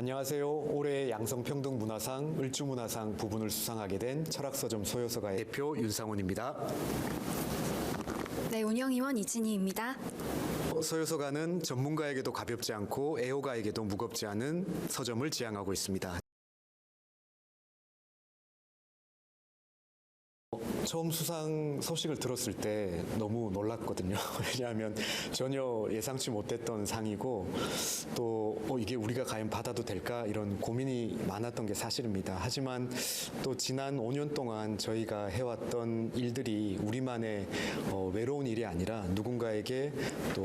안녕하세요. 올해 양성평등문화상, 을주문화상 부분을 수상하게 된 철학서점 소요서가의 대표 윤상훈입니다. 네, 운영위원 이진희입니다. 소요서가는 전문가에게도 가볍지 않고 애호가에게도 무겁지 않은 서점을 지향하고 있습니다. 처음 수상 소식을 들었을 때 너무 놀랐거든요. 왜냐하면 전혀 예상치 못했던 상이고 또 이게 우리가 과연 받아도 될까 이런 고민이 많았던 게 사실입니다. 하지만 또 지난 5년 동안 저희가 해왔던 일들이 우리만의 외로운 일이 아니라 누군가에게 또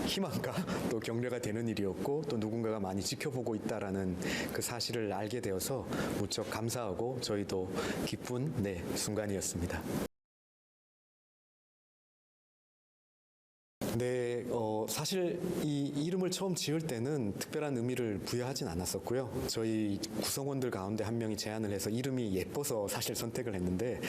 희망과 또 격려가 되는 일이었고 또 누군가가 많이 지켜보고 있다라는 그 사실을 알게 되어서 무척 감사하고 저희도 기쁜 순간이었습니다. 네, 사실 이 이름을 처음 지을 때는 특별한 의미를 부여하진 않았었고요. 저희 구성원들 가운데 한 명이 제안을 해서 이름이 예뻐서 사실 선택을 했는데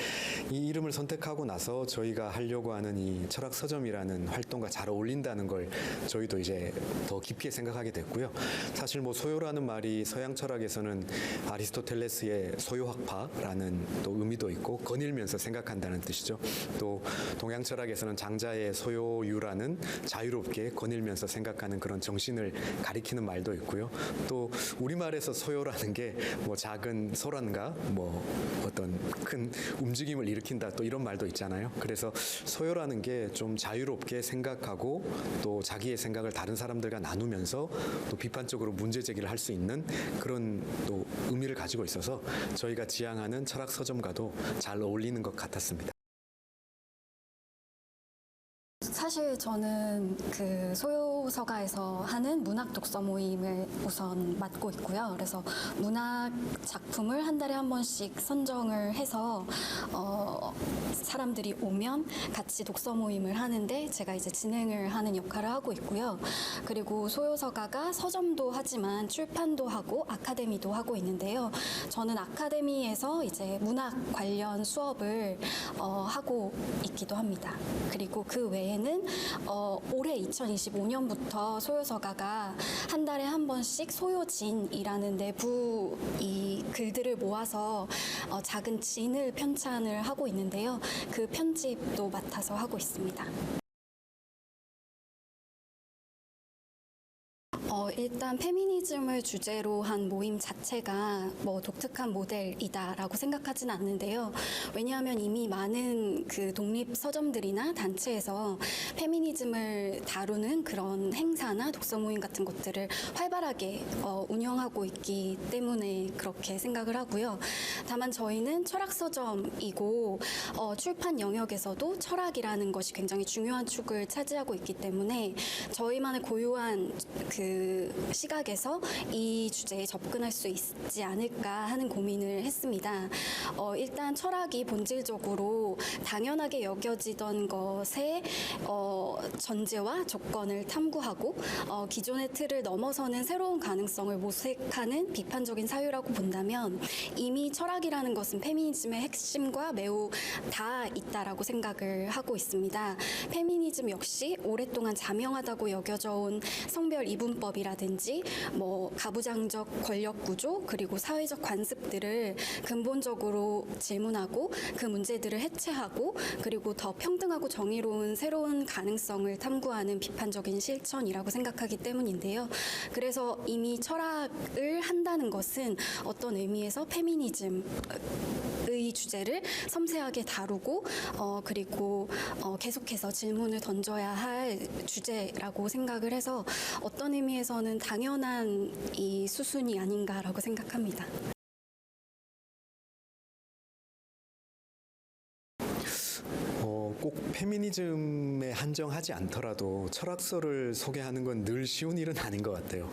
이 이름을 선택하고 나서 저희가 하려고 하는 이 철학 서점이라는 활동과 잘 어울린다는 걸 저희도 이제 더 깊게 생각하게 됐고요. 사실 뭐 소요라는 말이 서양 철학에서는 아리스토텔레스의 소요학파라는 또 의미도 있고 거닐면서 생각한다는 뜻이죠. 또 동양 철학에서는 장자의 소요유라는 자유롭게 거닐면서 생각하는 그런 정신을 가리키는 말도 있고요. 또 우리말에서 소요라는 게 뭐 작은 소란과 뭐 어떤 큰 움직임을 일으킨다 또 이런 말도 있잖아요. 그래서 소요라는 게 좀 자유롭게 생각하고 또 자기의 생각을 다른 사람들과 나누면서 또 비판적으로 문제 제기를 할 수 있는 그런 또 의미를 가지고 있어서 저희가 지향하는 철학 서점과도 잘 어울리는 것 같았습니다. 사실 저는 그 소요서가에서 하는 문학 독서 모임을 우선 맡고 있고요. 그래서 문학 작품을 한 달에 한 번씩 선정을 해서 사람들이 오면 같이 독서 모임을 하는데 제가 이제 진행을 하는 역할을 하고 있고요. 그리고 소요서가가 서점도 하지만 출판도 하고 아카데미도 하고 있는데요. 저는 아카데미에서 이제 문학 관련 수업을 하고 있기도 합니다. 그리고 그 외에는 올해 2025년부터 소요서가가 한 달에 한 번씩 소요진이라는 내부 이 글들을 모아서 작은 진을 편찬을 하고 있는데요. 그 편집도 맡아서 하고 있습니다. 일단 페미니즘을 주제로 한 모임 자체가 뭐 독특한 모델이다라고 생각하지는 않는데요. 왜냐하면 이미 많은 그 독립 서점들이나 단체에서 페미니즘을 다루는 그런 행사나 독서 모임 같은 것들을 활발하게 운영하고 있기 때문에 그렇게 생각을 하고요. 다만 저희는 철학 서점이고 출판 영역에서도 철학이라는 것이 굉장히 중요한 축을 차지하고 있기 때문에 저희만의 고유한 그 시각에서 이 주제에 접근할 수 있지 않을까 하는 고민을 했습니다. 일단 철학이 본질적으로 당연하게 여겨지던 것의 전제와 조건을 탐구하고 기존의 틀을 넘어서는 새로운 가능성을 모색하는 비판적인 사유라고 본다면 이미 철학이라는 것은 페미니즘의 핵심과 매우 닿아 있다라고 생각을 하고 있습니다. 페미니즘 역시 오랫동안 자명하다고 여겨져 온 성별 이분법이라든지 뭐 가부장적 권력 구조 그리고 사회적 관습들을 근본적으로 질문하고 그 문제들을 해체하고 그리고 더 평등하고 정의로운 새로운 가능성을 탐구하는 비판적인 실천이라고 생각하기 때문인데요. 그래서 이미 철학을 한다는 것은 어떤 의미에서 페미니즘의 주제를 섬세하게 다루고 그리고 계속해서 질문을 던져야 할 주제라고 생각을 해서 어떤 의미에서는 당연한 이 수순이 아닌가라고 생각합니다. 꼭 페미니즘에 한정하지 않더라도 철학서를 소개하는 건 늘 쉬운 일은 아닌 것 같아요.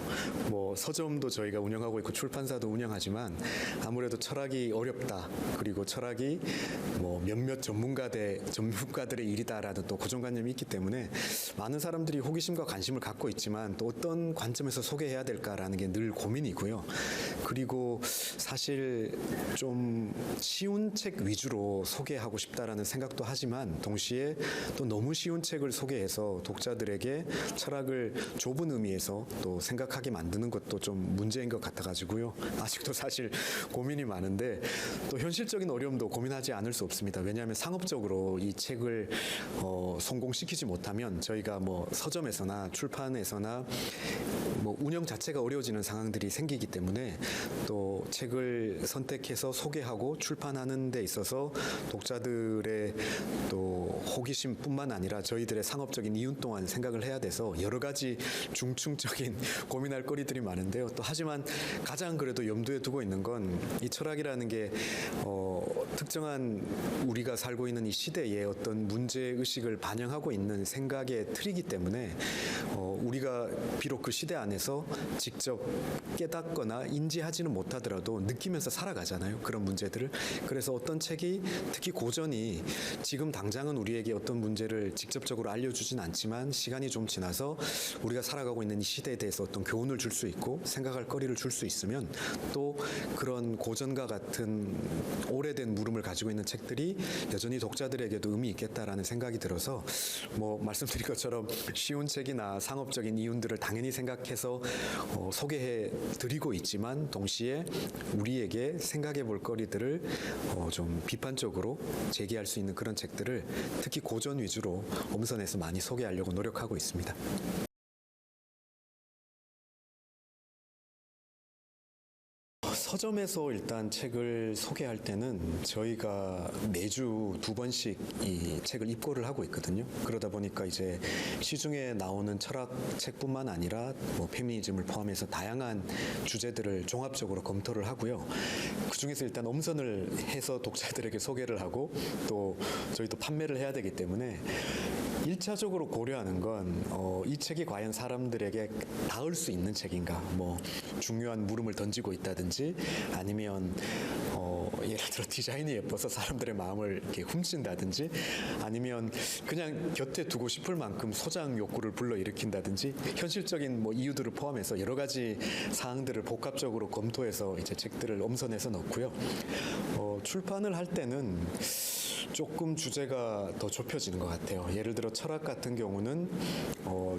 뭐 서점도 저희가 운영하고 있고 출판사도 운영하지만 아무래도 철학이 어렵다. 그리고 철학이 뭐 몇몇 전문가들의 일이다라는 또 고정관념이 있기 때문에 많은 사람들이 호기심과 관심을 갖고 있지만 또 어떤 관점에서 소개해야 될까라는 게 늘 고민이고요. 그리고 사실 좀 쉬운 책 위주로 소개하고 싶다라는 생각도 하지만 동시에 또 너무 쉬운 책을 소개해서 독자들에게 철학을 좁은 의미에서 또 생각하게 만드는 것도 좀 문제인 것 같아가지고요. 아직도 사실 고민이 많은데 또 현실적인 어려움도 고민하지 않을 수 없습니다. 왜냐하면 상업적으로 이 책을 성공시키지 못하면 저희가 뭐 서점에서나 출판에서나 뭐 운영 자체가 어려워지는 상황들이 생기기 때문에 또 책을 선택해서 소개하고 출판하는 데 있어서 독자들의 또 호기심뿐만 아니라 저희들의 상업적인 이윤 또한 생각을 해야 돼서 여러 가지 중충적인 고민할 거리들이 많은데요. 또 하지만 가장 그래도 염두에 두고 있는 건 이 철학이라는 게 특정한 우리가 살고 있는 이 시대의 어떤 문제 의식을 반영하고 있는 생각의 틀이기 때문에 우리가 비록 그 시대 안에서 직접 깨닫거나 인지하지는 못하더라도 느끼면서 살아가잖아요. 그런 문제들을. 그래서 어떤 책이 특히 고전이 지금 당장은 우리에게 어떤 문제를 직접적으로 알려주진 않지만 시간이 좀 지나서 우리가 살아가고 있는 이 시대에 대해서 어떤 교훈을 줄 수 있고 생각할 거리를 줄 수 있으면 또 그런 고전과 같은 오래된 물음을 가지고 있는 책들이 여전히 독자들에게도 의미 있겠다라는 생각이 들어서 뭐 말씀드린 것처럼 쉬운 책이나 상업적인 이윤들을 당연히 생각해서 소개해 드리고 있지만 동시에 우리에게 생각해 볼 거리들을 좀 비판적으로 제기할 수 있는 그런 책들을 특히 고전 위주로 엄선해서 많이 소개하려고 노력하고 있습니다. 서점에서 일단 책을 소개할 때는 저희가 매주 2번씩 이 책을 입고를 하고 있거든요. 그러다 보니까 이제 시중에 나오는 철학 책뿐만 아니라 뭐 페미니즘을 포함해서 다양한 주제들을 종합적으로 검토를 하고요. 그 중에서 일단 엄선을 해서 독자들에게 소개를 하고 또 저희도 판매를 해야 되기 때문에 1차적으로 고려하는 건 이 책이 과연 사람들에게 닿을 수 있는 책인가, 뭐 중요한 물음을 던지고 있다든지 아니면 예를 들어 디자인이 예뻐서 사람들의 마음을 이렇게 훔친다든지 아니면 그냥 곁에 두고 싶을 만큼 소장 욕구를 불러일으킨다든지 현실적인 뭐 이유들을 포함해서 여러 가지 사항들을 복합적으로 검토해서 이제 책들을 엄선해서 넣고요. 출판을 할 때는 조금 주제가 더 좁혀지는 것 같아요. 예를 들어 철학 같은 경우는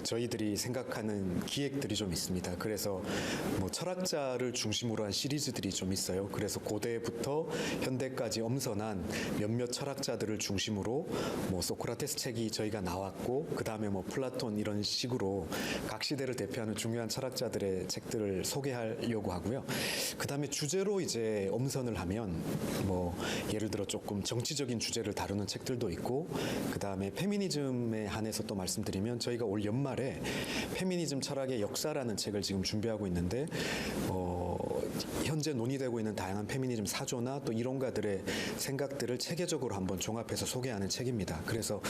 저희들이 생각하는 기획들이 좀 있습니다. 그래서 뭐 철학자를 중심으로 한 시리즈들이 좀 있어요. 그래서 고대부터 현대까지 엄선한 몇몇 철학자들을 중심으로 뭐 소크라테스 책이 저희가 나왔고 그 다음에 뭐 플라톤 이런 식으로 각 시대를 대표하는 중요한 철학자들의 책들을 소개하려고 하고요. 그 다음에 주제로 이제 엄선을 하면 뭐 예를 들어 조금 정치적인 주제를 다루는 책들도 있고 그 다음에 페미니즘에 한해서 또 말씀드리면 저희가 올 연말에 페미니즘 철학의 역사라는 책을 지금 준비하고 있는데 현재 논의되고 있는 다양한 페미니즘 사조나 또 이론가들의 생각들을 체계적으로 한번 종합해서 소개하는 책입니다. 그래서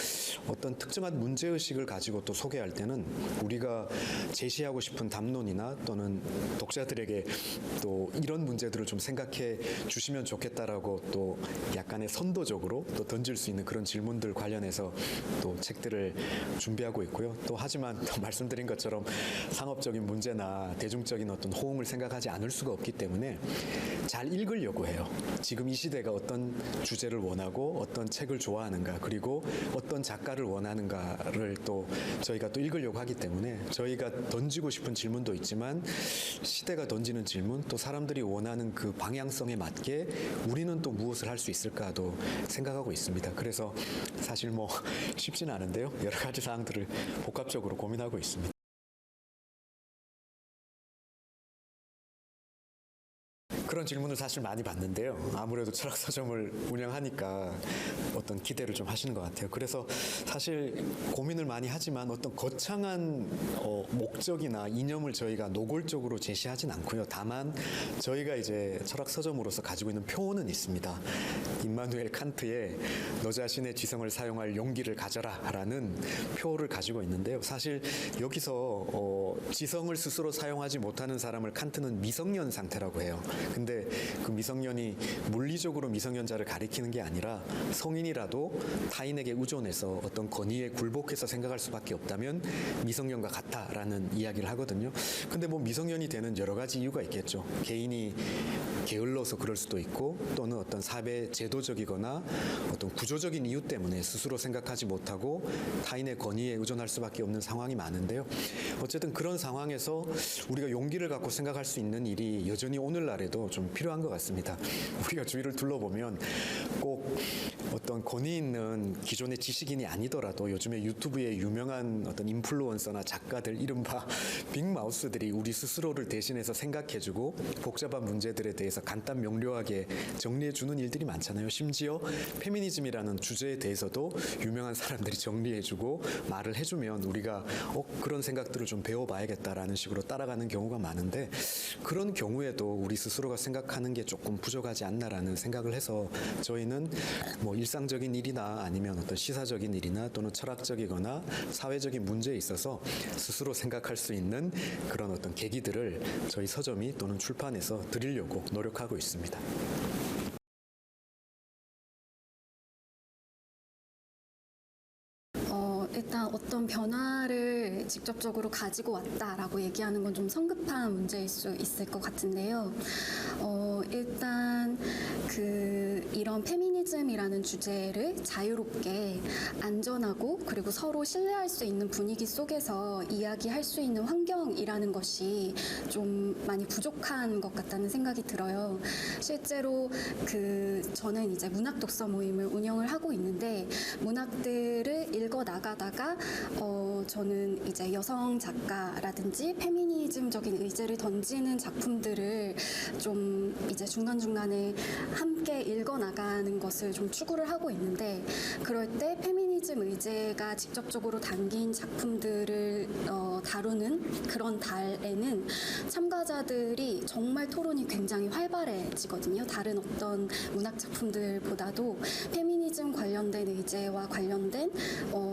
어떤 특정한 문제의식을 가지고 또 소개할 때는 우리가 제시하고 싶은 담론이나 또는 독자들에게 또 이런 문제들을 좀 생각해 주시면 좋겠다라고 또 약간의 선도적으로 또 던질 수 있는 그런 질문들 관련해서 또 책들을 준비하고 있고요. 또 하지만 또 말씀드린 것처럼 상업적인 문제나 대중적인 어떤 호응을 생각하지 않을 수가 없기 때문에 잘 읽으려고 해요. 지금 이 시대가 어떤 주제를 원하고 어떤 책을 좋아하는가 그리고 어떤 작가를 원하는가를 또 저희가 또 읽으려고 하기 때문에 저희가 던지고 싶은 질문도 있지만 시대가 던지는 질문 또 사람들이 원하는 그 방향성에 맞게 우리는 또 무엇을 할 수 있을까도 생각하고 있습니다. 그래서 사실 뭐 쉽지는 않은데요. 여러 가지 사항들을 복합적으로 고민하고 있습니다. 그런 질문을 사실 많이 받는데요. 아무래도 철학 서점을 운영하니까 어떤 기대를 좀 하시는 것 같아요. 그래서 사실 고민을 많이 하지만 어떤 거창한 목적이나 이념을 저희가 노골적으로 제시하진 않고요. 다만 저희가 이제 철학 서점으로서 가지고 있는 표어는 있습니다. 임마누엘 칸트의 너 자신의 지성을 사용할 용기를 가져라라는 표어를 가지고 있는데요. 사실 여기서 지성을 스스로 사용하지 못하는 사람을 칸트는 미성년 상태라고 해요. 근데 근데 그 미성년이 물리적으로 미성년자를 가리키는 게 아니라 성인이라도 타인에게 의존해서 어떤 권위에 굴복해서 생각할 수밖에 없다면 미성년과 같다라는 이야기를 하거든요. 근데 뭐 미성년이 되는 여러 가지 이유가 있겠죠. 개인이 게을러서 그럴 수도 있고 또는 어떤 사회 제도적이거나 어떤 구조적인 이유 때문에 스스로 생각하지 못하고 타인의 권위에 의존할 수밖에 없는 상황이 많은데요. 어쨌든 그런 상황에서 우리가 용기를 갖고 생각할 수 있는 일이 여전히 오늘날에도 좀 필요한 것 같습니다. 우리가 주위를 둘러보면 꼭 어떤 권위 있는 기존의 지식인이 아니더라도 요즘에 유튜브에 유명한 어떤 인플루언서나 작가들, 이른바 빅마우스들이 우리 스스로를 대신해서 생각해주고 복잡한 문제들에 대해서 간단 명료하게 정리해주는 일들이 많잖아요. 심지어 페미니즘이라는 주제에 대해서도 유명한 사람들이 정리해주고 말을 해주면 우리가 그런 생각들을 좀 배워봐야겠다라는 식으로 따라가는 경우가 많은데, 그런 경우에도 우리 스스로가 생각하는 게 조금 부족하지 않나라는 생각을 해서 저희는 뭐 일상적인 일이나 아니면 어떤 시사적인 일이나 또는 철학적이거나 사회적인 문제에 있어서 스스로 생각할 수 있는 그런 어떤 계기들을 저희 서점이 또는 출판에서 드리려고 노력하고 있습니다. 일단 어떤 변화를 직접적으로 가지고 왔다라고 얘기하는 건 좀 성급한 문제일 수 있을 것 같은데요. 일단 이런 페미니즘이라는 주제를 자유롭게 안전하고 그리고 서로 신뢰할 수 있는 분위기 속에서 이야기할 수 있는 환경이라는 것이 좀 많이 부족한 것 같다는 생각이 들어요. 실제로 저는 이제 문학 독서 모임을 운영을 하고 있는데 문학들을 읽어 나가다가 저는 이제 여성 작가라든지 페미니즘적인 의제를 던지는 작품들을 좀 이제 중간중간에 함께 읽어 나가는 것을 좀 추구를 하고 있는데, 그럴 때 페미니즘 의제가 직접적으로 담긴 작품들을 다루는 그런 달에는 참가자들이 정말 토론이 굉장히 활발해지거든요. 다른 어떤 문학 작품들보다도 페미니즘 관련된 의제와 관련된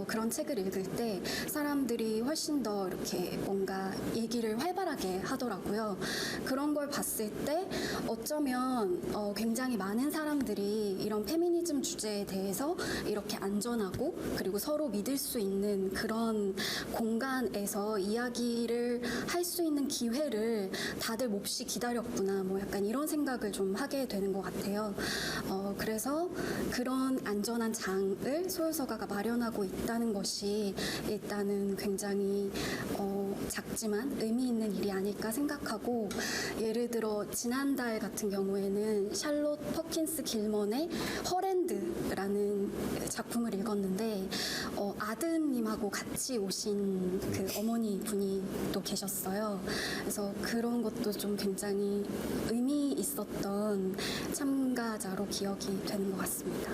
그런 책을 읽을 때 사람들이 훨씬 더 이렇게 뭔가 얘기를 활발하게 하더라고요. 그런 걸 봤을 때 어쩌면 굉장히 많은 사람들이 이런 페미니즘 주제에 대해서 이렇게 안전하고 그리고 서로 믿을 수 있는 그런 공간에서 이야기를 할 수 있는 기회를 다들 몹시 기다렸구나, 뭐 약간 이런 생각을 좀 하게 되는 것 같아요. 그래서 그런 안전한 장을 소요서가가 마련하고 있다는 것이 일단은 굉장히 작지만 의미 있는 일이 아닐까 생각하고, 예를 들어 지난달 같은 경우에는 샬롯 퍼킨스 길먼의 허랜드라는 작품을 읽었는데 아드님하고 같이 오신 그 어머니 분이 또 계셨어요. 그래서 그런 것도 좀 굉장히 의미 있었던 참가자로 기억이 되는 것 같습니다.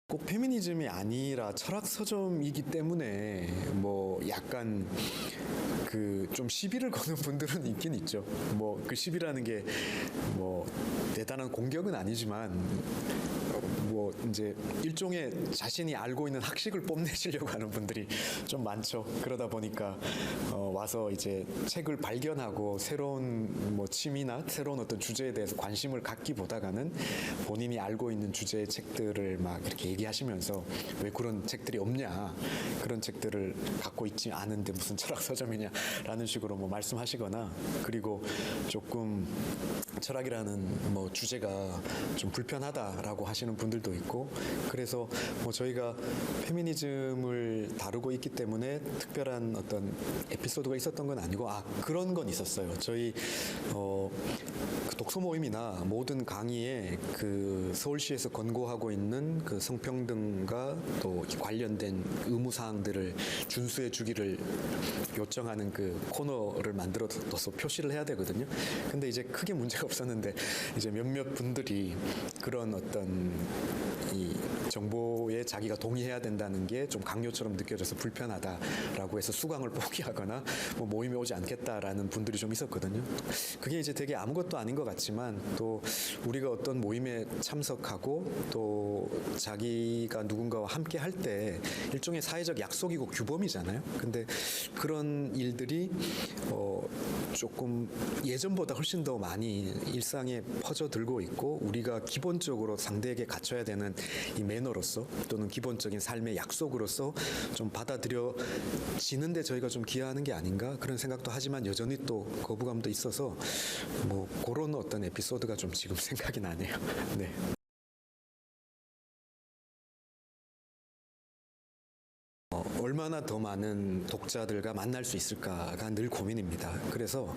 꼭 페미니즘이 아니라 철학 서점이기 때문에 뭐 약간 좀 시비를 거는 분들은 있긴 있죠. 뭐 그 시비라는 게 뭐 대단한 공격은 아니지만 뭐 이제 일종의 자신이 알고 있는 학식을 뽐내시려고 하는 분들이 좀 많죠. 그러다 보니까 와서 이제 책을 발견하고 새로운 뭐 취미나 새로운 어떤 주제에 대해서 관심을 갖기보다가는 본인이 알고 있는 주제의 책들을 막 이렇게 얘기하시면서 왜 그런 책들이 없냐, 그런 책들을 갖고 있지 않은데 무슨 철학 서점이냐라는 식으로 뭐 말씀하시거나, 그리고 조금 철학이라는 뭐 주제가 좀 불편하다라고 하시는 분들도 있고, 그래서 뭐 저희가 페미니즘을 다루고 있기 때문에 특별한 어떤 에피소드가 있었던 건 아니고, 그런 건 있었어요. 저희 그 독서 모임이나 모든 강의에 그 서울시에서 권고하고 있는 그 성평등과 또 관련된 의무 사항들을 준수해 주기를 요청하는 그 코너를 만들어둬서 표시를 해야 되거든요. 근데 이제 크게 문제가 없었는데 이제 몇몇 분들이 그런 어떤 이 정보에 자기가 동의해야 된다는 게 좀 강요처럼 느껴져서 불편하다라고 해서 수강을 포기하거나 뭐 모임에 오지 않겠다라는 분들이 좀 있었거든요. 그게 이제 되게 아무것도 아닌 것 같지만 또 우리가 어떤 모임에 참석하고 또 자기가 누군가와 함께 할 때 일종의 사회적 약속이고 규범이잖아요. 근데 그런 일들이 조금 예전보다 훨씬 더 많이 일상에 퍼져들고 있고 우리가 기본적으로 상대에게 갖춰야 되는 이 매너로서 또는 기본적인 삶의 약속으로서 좀 받아들여지는데 저희가 좀 기여하는 게 아닌가 그런 생각도 하지만 여전히 또 거부감도 있어서 뭐 그런 어떤 에피소드가 좀 지금 생각이 나네요. 네. 얼마나 더 많은 독자들과 만날 수 있을까가 늘 고민입니다. 그래서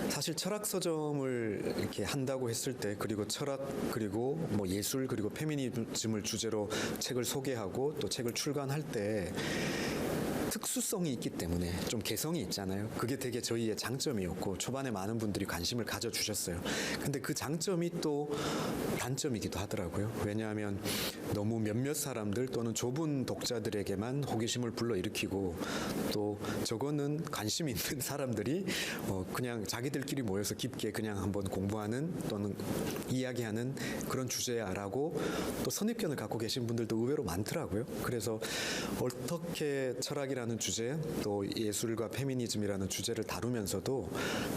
사실 철학 서점을 이렇게 한다고 했을 때 그리고 철학 그리고 뭐 예술 그리고 페미니즘을 주제로 책을 소개하고 또 책을 출간할 때 특수성이 있기 때문에 좀 개성이 있잖아요. 그게 되게 저희의 장점이었고 초반에 많은 분들이 관심을 가져주셨어요. 근데 그 장점이 또 단점이기도 하더라고요. 왜냐하면 너무 몇몇 사람들 또는 좁은 독자들에게만 호기심을 불러일으키고 또 저거는 관심 있는 사람들이 그냥 자기들끼리 모여서 깊게 그냥 한번 공부하는 또는 이야기하는 그런 주제야라고 또 선입견을 갖고 계신 분들도 의외로 많더라고요. 그래서 어떻게 철학이라는 주제 또 예술과 페미니즘이라는 주제를 다루면서도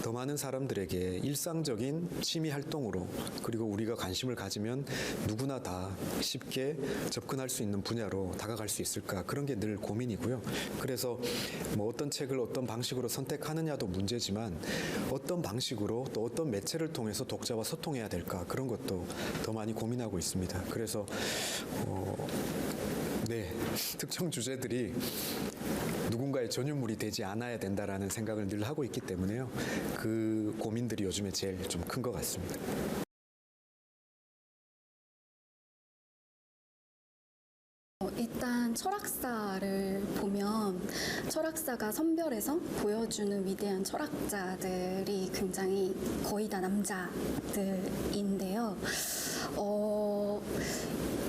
더 많은 사람들에게 일상적인 취미 활동으로 그리고 우리가 관심을 가지면 누구나 다 쉽게 접근할 수 있는 분야로 다가갈 수 있을까 그런 게 늘 고민이고요. 그래서 뭐 어떤 책을 어떤 방식으로 선택하느냐도 문제지만 어떤 방식으로 또 어떤 매체를 통해서 독자와 소통해야 될까 그런 것도 더 많이 고민하고 있습니다. 그래서 네, 특정 주제들이 누군가의 전유물이 되지 않아야 된다라는 생각을 늘 하고 있기 때문에요. 그 고민들이 요즘에 제일 좀 큰 것 같습니다. 일단 철학사를 보면 철학사가 선별해서 보여주는 위대한 철학자들이 굉장히 거의 다 남자들인데요.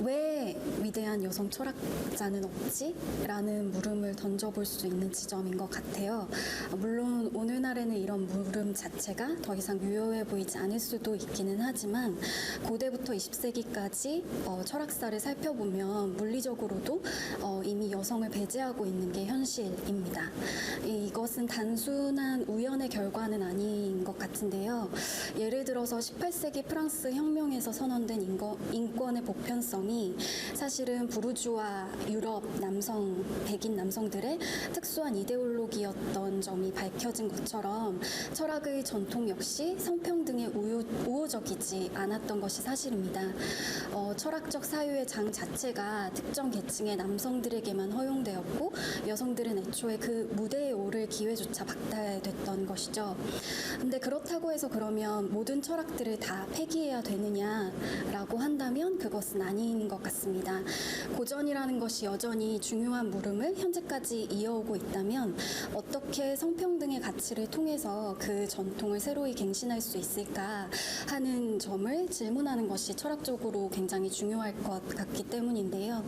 왜 위대한 여성 철학자는 없지? 라는 물음을 던져볼 수 있는 지점인 것 같아요. 물론 오늘날에는 이런 물음 자체가 더 이상 유효해 보이지 않을 수도 있기는 하지만 고대부터 20세기까지 철학사를 살펴보면 물리적으로도 이미 여성을 배제하고 있는 게 현실입니다. 이것은 단순한 우연의 결과는 아닌 것 같은데요. 예를 들어서 18세기 프랑스 혁명에서 선언된 인권의 보편성이 사실은 부르주아 유럽 남성, 백인 남성들의 특수한 이데올로기였던 점이 밝혀진 것처럼 철학의 전통 역시 성평등에 우호적이지 않았던 것이 사실입니다. 철학적 사유의 장 자체가 특정 계층의 남성들에게만 허용되었고 여성들은 애초에 그 무대에 오를 기회조차 박탈됐던 것이죠. 근데 그렇다고 해서 그러면 모든 철학들을 다 폐기해야 되느냐라고 한다면 그것은 아닌 것 같습니다. 고전이라는 것이 여전히 중요한 물음을 현재까지 이어오고 있다면 어떻게 성평등의 가치를 통해서 그 전통을 새로이 갱신할 수 있을까 하는 점을 질문하는 것이 철학적으로 굉장히 중요할 것 같기 때문인데요.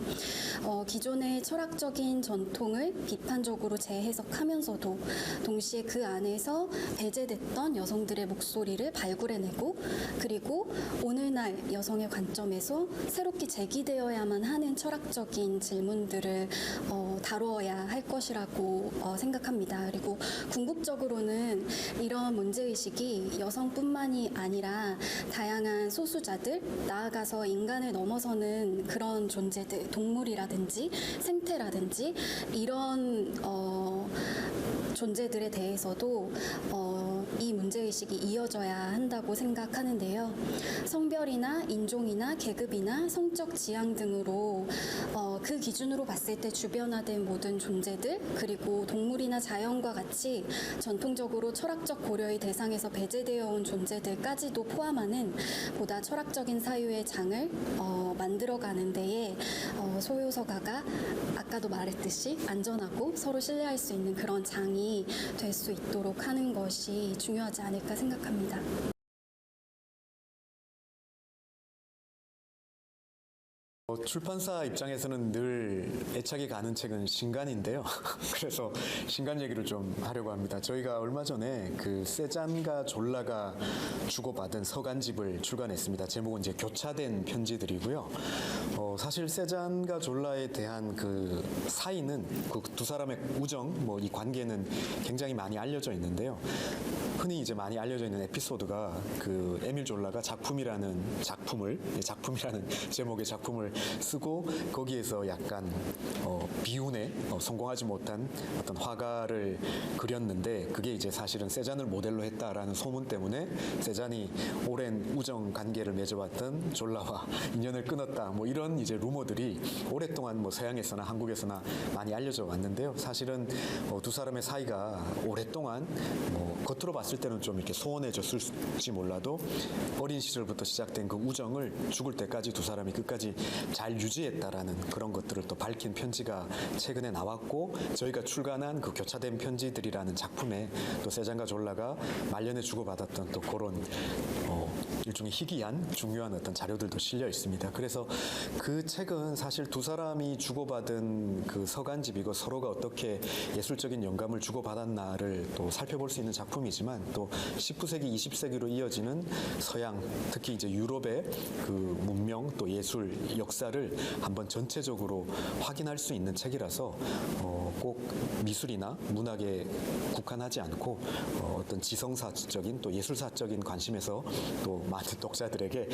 기존의 철학적인 전통을 비판적으로 재해석하면서도 동시에 그 안에서 배제됐던 여성들의 목소리를 발굴해내고 그리고 오늘날 여성의 관점에서 새롭게 제기되어야만 하는 철학적인 질문들을 다루어야 할 것이라고 생각합니다. 그리고 궁극적으로는 이런 문제의식이 여성뿐만이 아니라 다양한 소수자들, 나아가서 인간을 넘어서는 그런 존재들, 동물이라든지 생태라든지 이런 존재들에 대해서도 이 문제의식이 이어져야 한다고 생각하는데요. 성별이나 인종이나 계급이나 성적 지향 등으로 그 기준으로 봤을 때 주변화된 모든 존재들 그리고 동물이나 자연과 같이 전통적으로 철학적 고려의 대상에서 배제되어 온 존재들까지도 포함하는 보다 철학적인 사유의 장을 만들어가는 데에 소요서가가 아까도 말했듯이 안전하고 서로 신뢰할 수 있는 그런 장이 될 수 있도록 하는 것이 중요하지 않을까 생각합니다. 네, 출판사 입장에서는 늘 애착이 가는 책은 신간인데요. 그래서 신간 얘기를 좀 하려고 합니다. 저희가 얼마 전에 그 세잔과 졸라가 주고받은 서간집을 출간했습니다. 제목은 이제 교차된 편지들이고요. 사실 세잔과 졸라에 대한 그 사이는 그 두 사람의 우정, 뭐 이 관계는 굉장히 많이 알려져 있는데요. 흔히 이제 많이 알려져 있는 에피소드가 그 에밀 졸라가 작품이라는 제목의 작품을 쓰고 거기에서 약간 비운에 성공하지 못한 어떤 화가를 그렸는데 그게 이제 사실은 세잔을 모델로 했다라는 소문 때문에 세잔이 오랜 우정 관계를 맺어왔던 졸라와 인연을 끊었다 뭐 이런 이제 루머들이 오랫동안 뭐 서양에서나 한국에서나 많이 알려져 왔는데요. 사실은 두 사람의 사이가 오랫동안 뭐 겉으로 봤을 때는 좀 이렇게 소원해졌을지 몰라도 어린 시절부터 시작된 그 우정을 죽을 때까지 두 사람이 끝까지 잘 유지했다라는 그런 것들을 또 밝힌 편지가 최근에 나왔고 저희가 출간한 그 교차된 편지들이라는 작품에 또 세잔과 졸라가 말년에 주고받았던 또 그런 일종의 희귀한 중요한 어떤 자료들도 실려 있습니다. 그래서 그 책은 사실 두 사람이 주고받은 그 서간집이고 서로가 어떻게 예술적인 영감을 주고받았나를 또 살펴볼 수 있는 작품이지만 또 19세기, 20세기로 이어지는 서양, 특히 이제 유럽의 그 문명 또 예술 역사를 한번 전체적으로 확인할 수 있는 책이라서 꼭 미술이나 문학에 국한하지 않고 어떤 지성사적인 또 예술사적인 관심에서 또 많은 독자들에게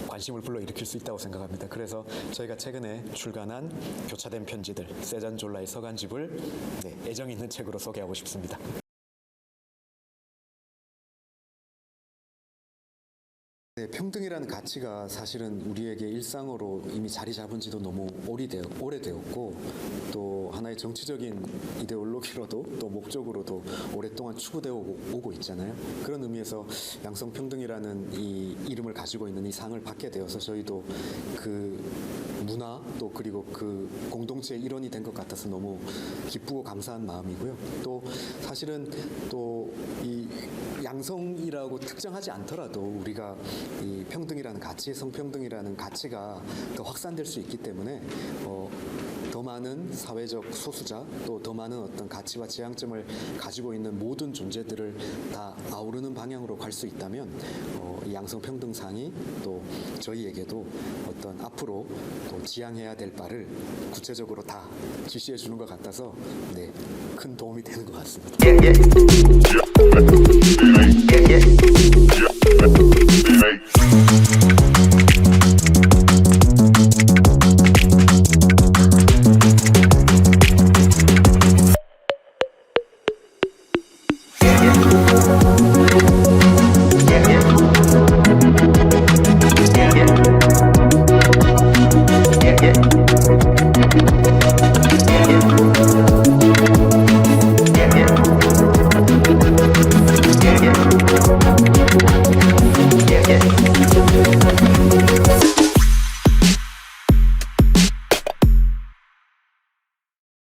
관심을 불러일으킬 수 있다고 생각합니다. 그래서 저희가 최근에 출간한 교차된 편지들 세잔 졸라의 서간집을 애정 있는 책으로 소개하고 싶습니다. 네, 평등이라는 가치가 사실은 우리에게 일상으로 이미 자리 잡은 지도 너무 오래되었고 또 하나의 정치적인 이데올로기로도 또 목적으로도 오랫동안 추구되어 오고 있잖아요. 그런 의미에서 양성평등이라는 이 이름을 가지고 있는 이 상을 받게 되어서 저희도 그 문화 또 그리고 그 공동체의 일원이 된 것 같아서 너무 기쁘고 감사한 마음이고요. 또 사실은 또 이 양성이라고 특정하지 않더라도 우리가 이 평등이라는 가치, 성평등이라는 가치가 더 확산될 수 있기 때문에 더 많은 사회적 소수자 또 더 많은 어떤 가치와 지향점을 가지고 있는 모든 존재들을 다 아우르는 방향으로 갈 수 있다면 이 양성평등상이 또 저희에게도 어떤 앞으로 또 지향해야 될 바를 구체적으로 다 지시해 주는 것 같아서 큰 도움이 되는 것 같습니다.